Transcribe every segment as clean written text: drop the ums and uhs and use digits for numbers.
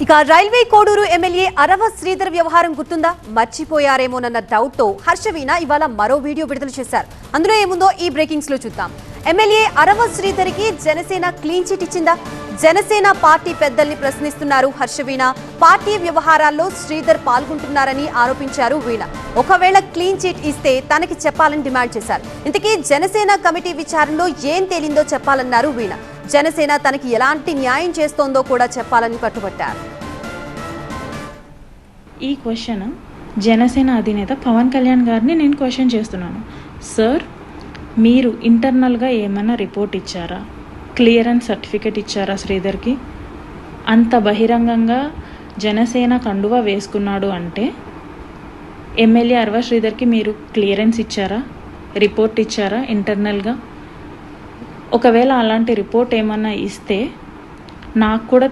ఇక railway Koduru MLA అరవ శ్రీధర్ వ్యవహారం గుర్తుందా? మర్చిపోయారేమోనన్న డౌట్ తో హర్షవీణ ఇవాళ మరో వీడియో విడుదల చేశారు. అందులో ఏముందో ఈ బ్రేకింగ్స్ లో చూద్దాం. ఎమ్మెల్యే అరవ శ్రీధర్ కి జనసేన క్లీన్ చిట్ ఇచ్చిందా? జనసేన పార్టీ పెద్దల్ని ప్రశ్నిస్తున్నారు హర్షవీణ. పార్టీ వ్యవహారాల్లో శ్రీధర్ పాల్గొంటున్నారని ఆరోపించారు వీణ. ఒకవేళ క్లీన్ చిట్ ఇస్తే తనకి చెప్పాలని డిమాండ్ చేశారు. ఇంతకీ జనసేన కమిటీ విచారణలో ఏం తేలిందో చెప్పాలన్నారు వీణ. జనసేన తనకి ఎలాంటి న్యాయం చేస్తోందో కూడా చెప్పాలని పట్టుబట్టారు. ఈ క్వశ్చన్ జనసేన అధినేత పవన్ కళ్యాణ్ గారిని నేను క్వశ్చన్ చేస్తున్నాను. సార్, మీరు ఇంటర్నల్గా ఏమైనా రిపోర్ట్ ఇచ్చారా? క్లియరెన్స్ సర్టిఫికెట్ ఇచ్చారా శ్రీధర్కి? అంత బహిరంగంగా జనసేన కండువా వేసుకున్నాడు అంటే ఎమ్మెల్యే అరవ శ్రీధర్కి మీరు క్లియరెన్స్ ఇచ్చారా? రిపోర్ట్ ఇచ్చారా ఇంటర్నల్గా? ఒకవేళ అలాంటి రిపోర్ట్ ఏమన్నా ఇస్తే నాకు కూడా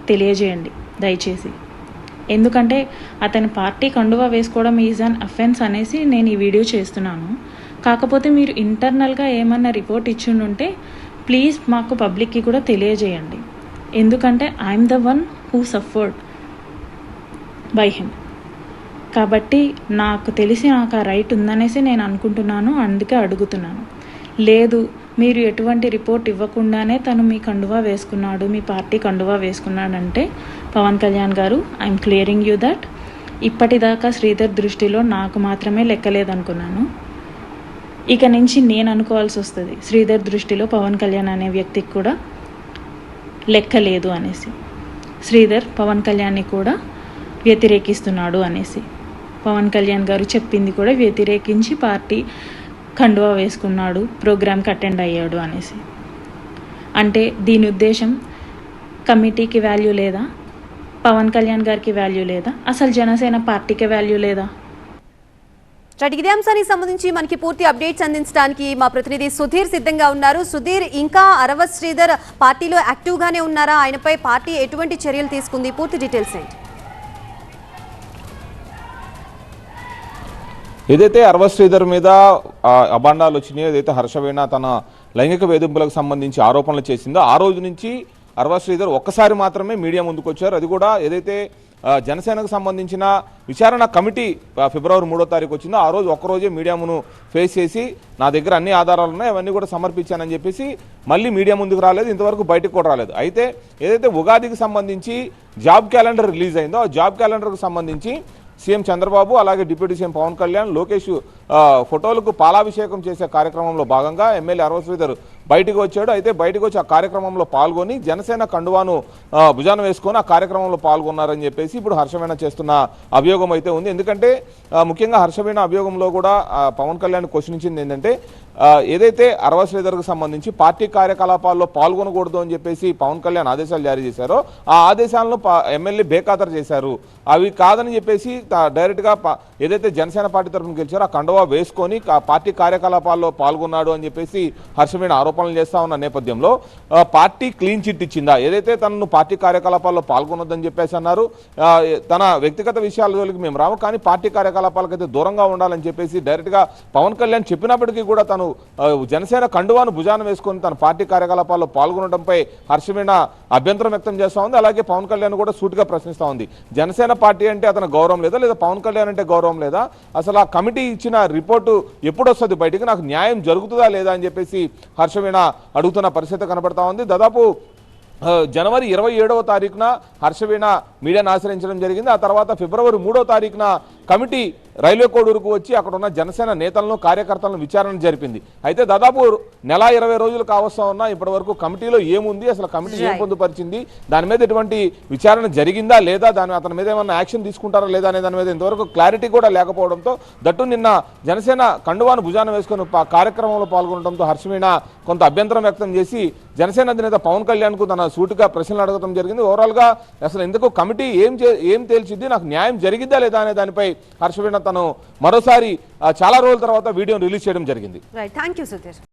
తెలియజేయండి దయచేసి. ఎందుకంటే అతని పార్టీ కండువా వేసుకోవడం ఈజ్ అన్ అఫెన్స్ అనేసి నేను ఈ వీడియో చేస్తున్నాను. కాకపోతే మీరు ఇంటర్నల్గా ఏమన్నా రిపోర్ట్ ఇచ్చిండుంటే ప్లీజ్ మాకు పబ్లిక్కి కూడా తెలియజేయండి. ఎందుకంటే I'm the one who suffered by him. కాబట్టి నాకు తెలిసి నాకు ఆ రైట్ ఉందనేసి నేను అనుకుంటున్నాను, అందుకే అడుగుతున్నాను. లేదు, మీరు ఎటువంటి రిపోర్ట్ ఇవ్వకుండానే తను మీ కండువా వేసుకున్నాడు, మీ పార్టీ కండువా వేసుకున్నాడంటే పవన్ కళ్యాణ్ గారు, ఐఎమ్ క్లియరింగ్ యూ దట్ ఇప్పటిదాకా శ్రీధర్ దృష్టిలో నాకు మాత్రమే లెక్కలేదనుకున్నాను. ఇక నుంచి నేను అనుకోవాల్సి వస్తుంది శ్రీధర్ దృష్టిలో పవన్ కళ్యాణ్ అనే వ్యక్తికి కూడా లెక్కలేదు అనేసి. శ్రీధర్ పవన్ కళ్యాణ్ని కూడా వ్యతిరేకిస్తున్నాడు అనేసి. పవన్ కళ్యాణ్ గారు చెప్పింది కూడా వ్యతిరేకించి పార్టీ కండువా వేసుకున్నాడు, ప్రోగ్రామ్కి అటెండ్ అయ్యాడు అనేసి. అంటే దీని ఉద్దేశం కమిటీకి వాల్యూ లేదా? పవన్ కళ్యాణ్ గారికి వాల్యూ లేదా? అసలు జనసేన పార్టీకి వాల్యూ లేదా? ఇదే అంశానికి సంబంధించి మనకి పూర్తి అప్డేట్స్ అందించడానికి మా ప్రతినిధి సుధీర్ సిద్ధంగా ఉన్నారు. సుధీర్, ఇంకా అరవ శ్రీధర్ పార్టీలో యాక్టివ్ గానే ఉన్నారా? ఆయనపై పార్టీ ఎటువంటి చర్యలు తీసుకుంది? పూర్తి డీటెయిల్స్ ఏంటి? ఏదైతే అరవ శ్రీధర్ మీద అభాండాలు వచ్చినాయో, ఏదైతే హర్షవీణ తన లైంగిక వేధింపులకు సంబంధించి ఆరోపణలు చేసిందో ఆ రోజు నుంచి అరవ శ్రీధర్ ఒక్కసారి మాత్రమే మీడియా ముందుకు వచ్చారు. అది కూడా ఏదైతే జనసేనకు సంబంధించిన విచారణ కమిటీ ఫిబ్రవరి 3వ తారీఖు వచ్చిందో ఆ రోజు ఒక్కరోజే మీడియాను ఫేస్ చేసి నా దగ్గర అన్ని ఆధారాలు ఉన్నాయి, అవన్నీ కూడా సమర్పించానని చెప్పేసి మళ్ళీ మీడియా ముందుకు రాలేదు, ఇంతవరకు బయటకు కూడా రాలేదు. అయితే ఏదైతే ఉగాదికి సంబంధించి జాబ్ క్యాలెండర్ రిలీజ్ అయిందో ఆ జాబ్ క్యాలెండర్కు సంబంధించి సీఎం చంద్రబాబు అలాగే డిప్యూటీ సీఎం పవన్ కళ్యాణ్, లోకేష్ ఫోటోలకు పాలాభిషేకం చేసే కార్యక్రమంలో భాగంగా ఎమ్మెల్యే అరవ శ్రీధర్ బయటకు వచ్చాడు. అయితే బయటకు వచ్చి ఆ కార్యక్రమంలో పాల్గొని జనసేన కండువాను భుజాన వేసుకొని ఆ కార్యక్రమంలో పాల్గొన్నారని చెప్పేసి ఇప్పుడు హర్షవీణ చేస్తున్న అభియోగం అయితే ఉంది. ఎందుకంటే ముఖ్యంగా హర్షవీణ అభియోగంలో కూడా పవన్ కళ్యాణ్ క్వశ్చన్ ఇచ్చింది ఏంటంటే, ఏదైతే అరవ శ్రీధర్కు సంబంధించి పార్టీ కార్యకలాపాల్లో పాల్గొనకూడదు అని చెప్పేసి పవన్ కళ్యాణ్ ఆదేశాలు జారీ చేశారో ఆ ఆదేశాలను ఎమ్మెల్యే బేఖాతరు చేశారు. అవి కాదని చెప్పేసి డైరెక్ట్గా ఏదైతే జనసేన పార్టీ తరఫున గెలిచారో ఆ కండువా వేసుకొని పార్టీ కార్యకలాపాల్లో పాల్గొన్నాడు అని చెప్పేసి హర్షవీణ ఆరోపణలు చేస్తా ఉన్న నేపథ్యంలో పార్టీ క్లీన్ చిట్ ఇచ్చిందా? ఏదైతే తనను పార్టీ కార్యకలాపాల్లో పాల్గొనొద్దని చెప్పేసి అన్నారు, తన వ్యక్తిగత విషయాల జోలికి మేము రాము, కానీ పార్టీ కార్యకలాపాలకైతే దూరంగా ఉండాలని చెప్పేసి డైరెక్ట్గా పవన్ కళ్యాణ్ చెప్పినప్పటికీ కూడా తను జనసేన కండువాను భుజాన వేసుకొని తన పార్టీ కార్యకలాపాల్లో పాల్గొనడంపై హర్షవీణ అభ్యంతరం వ్యక్తం చేస్తూ ఉంది. అలాగే పవన్ కళ్యాణ్ కూడా సూటిగా ప్రశ్నిస్తూ ఉంది, జనసేన పార్టీ అంటే అతను గౌరవం లేదా, లేదా పవన్ కళ్యాణ్ అంటే గౌరవం లేదా? అసలు ఆ కమిటీ ఇచ్చిన రిపోర్టు ఎప్పుడు వస్తుంది బయటికి? నాకు న్యాయం జరుగుతుందా లేదా అని చెప్పేసి హర్షవీణ అడుగుతున్న పరిస్థితి కనబడతా ఉంది. దాదాపు జనవరి 27వ తారీఖున హర్షవీణ మీడియాను ఆశ్రయించడం జరిగింది. ఆ తర్వాత ఫిబ్రవరి 3వ తారీఖున కమిటీ రైల్వే కోడూరుకు వచ్చి అక్కడ ఉన్న జనసేన నేతలను కార్యకర్తలను విచారణ జరిపింది. అయితే దాదాపు నెల 20 రోజులు కావస్తా ఉన్నా ఇప్పటి వరకు కమిటీలో ఏముంది, అసలు కమిటీ ఏం పొందుపరిచింది, దాని మీద ఎటువంటి విచారణ జరిగిందా లేదా, అతని మీద ఏమన్నా యాక్షన్ తీసుకుంటారా లేదా అనే దాని మీద ఇంతవరకు క్లారిటీ కూడా లేకపోవడంతో, దట్టు నిన్న జనసేన కండువాను భుజాన వేసుకుని కార్యక్రమంలో పాల్గొనడంతో హర్షవీణ కొంత అభ్యంతరం వ్యక్తం చేసి జనసేన అధినేత పవన్ కళ్యాణ్కు తన సూటిగా ప్రశ్నలు అడగడం జరిగింది. ఓవరాల్గా అసలు ఎందుకు కమిటీ ఏం తేల్చింది, నాకు న్యాయం జరిగిద్దా లేదా అనే దానిపై హర్షవీణ తను మరోసారి చాలా రోజుల తర్వాత వీడియోను రిలీజ్ చేయడం జరిగింది. Right, thank you Sudheer.